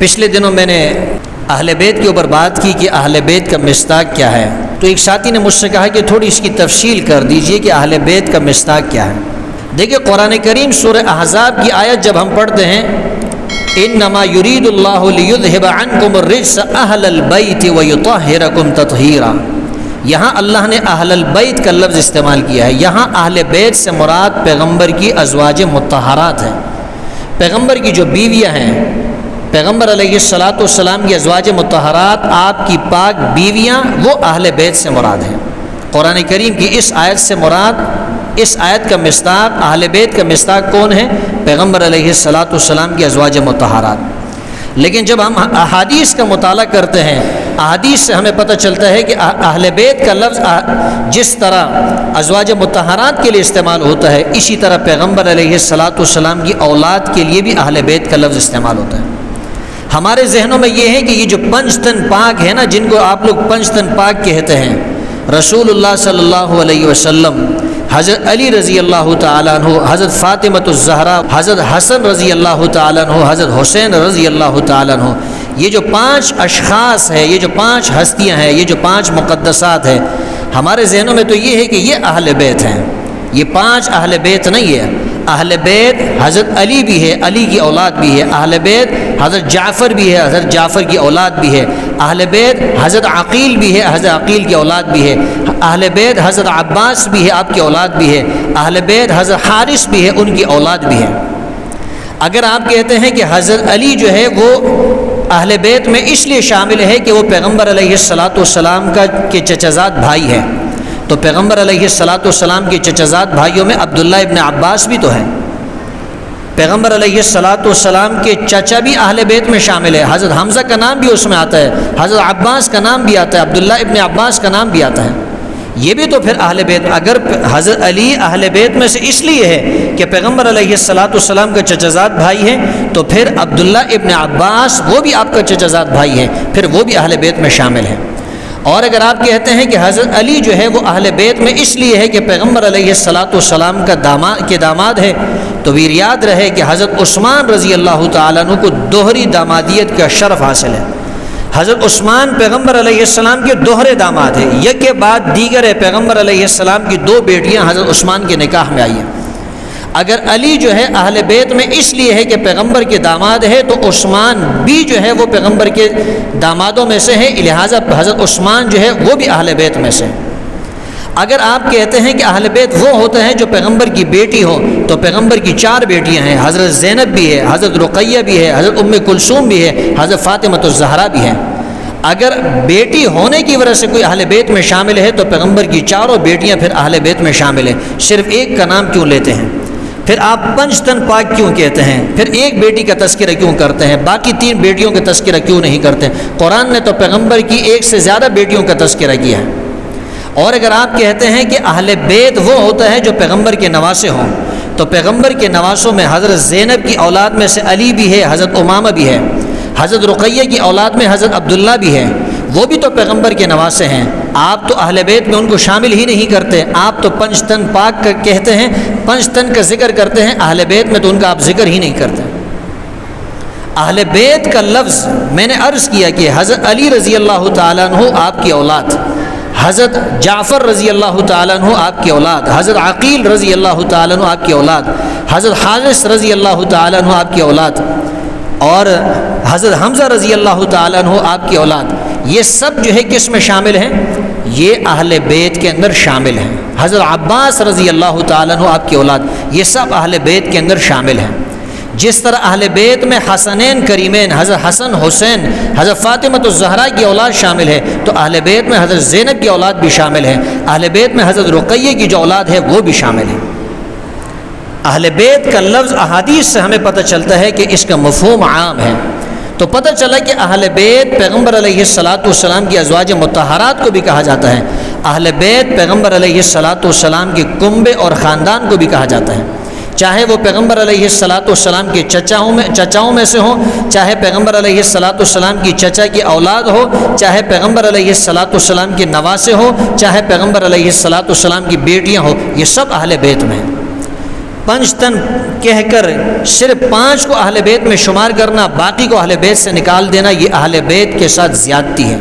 پچھلے دنوں میں نے اہل بیت کے اوپر بات کی کہ اہل بیت کا مصداق کیا ہے، تو ایک ساتھی نے مجھ سے کہا کہ تھوڑی اس کی تفصیل کر دیجئے کہ اہل بیت کا مصداق کیا ہے۔ دیکھیں قرآن کریم سورہ احزاب کی آیت جب ہم پڑھتے ہیں انما یرید اللہ لیذھب عنکم الرجس اہل البیت ویطہرکم تطہیرا، یہاں اللہ نے اہل البیت کا لفظ استعمال کیا ہے۔ یہاں اہل بیت سے مراد پیغمبر کی ازواج مطہرات ہیں، پیغمبر کی جو بیویاں ہیں، پیغمبر علیہ السلام کی ازواج مطہرات آپ کی پاک بیویاں وہ اہل بیت سے مراد ہیں۔ قرآن کریم کی اس آیت سے مراد، اس آیت کا مصداق، اہل بیت کا مصداق کون ہے؟ پیغمبر علیہ السلام کی ازواج مطہرات۔ لیکن جب ہم احادیث کا مطالعہ کرتے ہیں، احادیث سے ہمیں پتہ چلتا ہے کہ اہل بیت کا لفظ جس طرح ازواج مطہرات کے لیے استعمال ہوتا ہے، اسی طرح پیغمبر علیہ السلام کی اولاد کے لیے بھی اہل بیت کا لفظ استعمال ہوتا ہے۔ ہمارے ذہنوں میں یہ ہے کہ یہ جو پنج تن پاک ہے نا، جن کو آپ لوگ پنج تن پاک کہتے ہیں، رسول اللہ صلی اللہ علیہ وسلم، حضرت علی رضی اللہ تعالیٰ عنہ، حضرت فاطمۃ الزہرا، حضرت حسن رضی اللہ تعالیٰ عنہ، حضرت حسین رضی اللہ تعالیٰ عنہ، یہ جو پانچ اشخاص ہیں، یہ جو پانچ ہستیاں ہیں، یہ جو پانچ مقدسات ہیں، ہمارے ذہنوں میں تو یہ ہے کہ یہ اہل بیت ہیں۔ یہ پانچ اہل بیت نہیں ہے۔ اہل بیت حضرت علی بھی ہے، علی کی اولاد بھی ہے۔ اہل بیت حضرت جعفر بھی ہے، حضرت جعفر کی اولاد بھی ہے۔ اہل بیت حضرت عقیل بھی ہے، حضرت عقیل کی اولاد بھی ہے۔ اہل بیت حضرت عباس بھی ہے، آپ کی اولاد بھی ہے۔ اہل بیت حضرت حارث بھی ہے، ان کی اولاد بھی ہے۔ اگر آپ کہتے ہیں کہ حضرت علی جو ہے وہ اہل بیت میں اس لیے شامل ہے کہ وہ پیغمبر علیہ السلام کے چچازاد بھائی ہیں، تو پیغمبر علیہ السلام کے چچازاد بھائیوں میں عبداللہ ابن عباس بھی تو ہیں۔ پیغمبر علیہ السلام کے چچا بھی اہل بیت میں شامل ہے، حضرت حمزہ کا نام بھی اس میں آتا ہے، حضرت عباس کا نام بھی آتا ہے، عبداللہ ابن عباس کا نام بھی آتا ہے۔ یہ بھی تو پھر اہل بیت، اگر حضرت علی اہل بیت میں سے اس لیے ہے کہ پیغمبر علیہ السلام کا چچازاد بھائی ہے، تو پھر عبداللہ ابن عباس وہ بھی آپ کا چچازاد بھائی ہے، پھر وہ بھی اہل بیت میں شامل ہے۔ اور اگر آپ کہتے ہیں کہ حضرت علی جو ہے وہ اہل بیت میں اس لیے ہے کہ پیغمبر علیہ السلام کا داماد ہے، تو بھی یاد رہے کہ حضرت عثمان رضی اللہ تعالیٰ عنہ کو دوہری دامادیت کا شرف حاصل ہے۔ حضرت عثمان پیغمبر علیہ السلام کے دوہرے داماد ہیں، یک کے بعد دیگر ہے۔ پیغمبر علیہ السلام کی دو بیٹیاں حضرت عثمان کے نکاح میں آئی ہیں۔ اگر علی جو ہے اہل بیت میں اس لیے ہے کہ پیغمبر کے داماد ہے، تو عثمان بھی جو ہے وہ پیغمبر کے دامادوں میں سے ہے، لہٰذا حضرت عثمان جو ہے وہ بھی اہل بیت میں سے۔ اگر آپ کہتے ہیں کہ اہل بیت وہ ہوتا ہے جو پیغمبر کی بیٹی ہو، تو پیغمبر کی چار بیٹیاں ہیں، حضرت زینب بھی ہے، حضرت رقیہ بھی ہے، حضرت ام کلثوم بھی ہے، حضرت فاطمۃ الزہرا بھی ہے۔ اگر بیٹی ہونے کی وجہ سے کوئی اہل بیت میں شامل ہے، تو پیغمبر کی چاروں بیٹیاں پھر اہل بیت میں شامل ہیں۔ صرف ایک کا نام کیوں لیتے ہیں؟ پھر آپ پنج تن پاک کیوں کہتے ہیں؟ پھر ایک بیٹی کا تذکرہ کیوں کرتے ہیں؟ باقی تین بیٹیوں کا تذکرہ کیوں نہیں کرتے؟ قرآن نے تو پیغمبر کی ایک سے زیادہ بیٹیوں کا تذکرہ کیا ہے۔ اور اگر آپ کہتے ہیں کہ اہل بیت وہ ہوتا ہے جو پیغمبر کے نواسے ہوں، تو پیغمبر کے نواسوں میں حضرت زینب کی اولاد میں سے علی بھی ہے، حضرت امامہ بھی ہے، حضرت رقیہ کی اولاد میں حضرت عبداللہ بھی ہے، وہ بھی تو پیغمبر کے نواسے ہیں۔ آپ تو اہل بیت میں ان کو شامل ہی نہیں کرتے، آپ تو پنج تن پاک کا کہتے ہیں، پنج تن کا ذکر کرتے ہیں، اہل بیت میں تو ان کا آپ ذکر ہی نہیں کرتے۔ اہل بیت کا لفظ میں نے عرض کیا کہ حضرت علی رضی اللہ تعالیٰ عنہ آپ کی اولاد، حضرت جعفر رضی اللہ تعالیٰ عنہ آپ کی اولاد، حضرت عقیل رضی اللہ تعالیٰ عنہ آپ کی اولاد، حضرت حارث رضی اللہ تعالیٰ عنہ آپ کی اولاد، اور حضرت حمزہ رضی اللہ تعالیٰ عنہ آپ کی اولاد، یہ سب جو ہے کس میں شامل ہیں؟ یہ اہل بیت کے اندر شامل ہیں۔ حضرت عباس رضی اللہ تعالیٰ عنہ آپ کی اولاد، یہ سب اہل بیت کے اندر شامل ہیں۔ جس طرح اہل بیت میں حسنین کریمین، حضرت حسن حسین، حضرت فاطمۃ الزہرا کی اولاد شامل ہے، تو اہل بیت میں حضرت زینب کی اولاد بھی شامل ہے، اہل بیت میں حضرت رقیہ کی جو اولاد ہے وہ بھی شامل ہے۔ اہل بیت کا لفظ احادیث سے ہمیں پتہ چلتا ہے کہ اس کا مفہوم عام ہے۔ تو پتہ چلا کہ اہل بیت پیغمبر علیہ السلام کی ازواج مطہرات کو بھی کہا جاتا ہے، اہل بیت پیغمبر علیہ السلام کے کنبے اور خاندان کو بھی کہا جاتا ہے، چاہے وہ پیغمبر علیہ السلام کے چچاؤں میں سے ہوں، چاہے پیغمبر علیہ السلام کی چچا کی اولاد ہو، چاہے پیغمبر علیہ السلام کے نواسے ہو، چاہے پیغمبر علیہ السلام کی بیٹیاں ہوں، یہ سب اہل بیت میں ہیں۔ پنجتن کہہ کر صرف 5 کو اہل بیت میں شمار کرنا، باقی کو اہل بیت سے نکال دینا، یہ اہل بیت کے ساتھ زیادتی ہے۔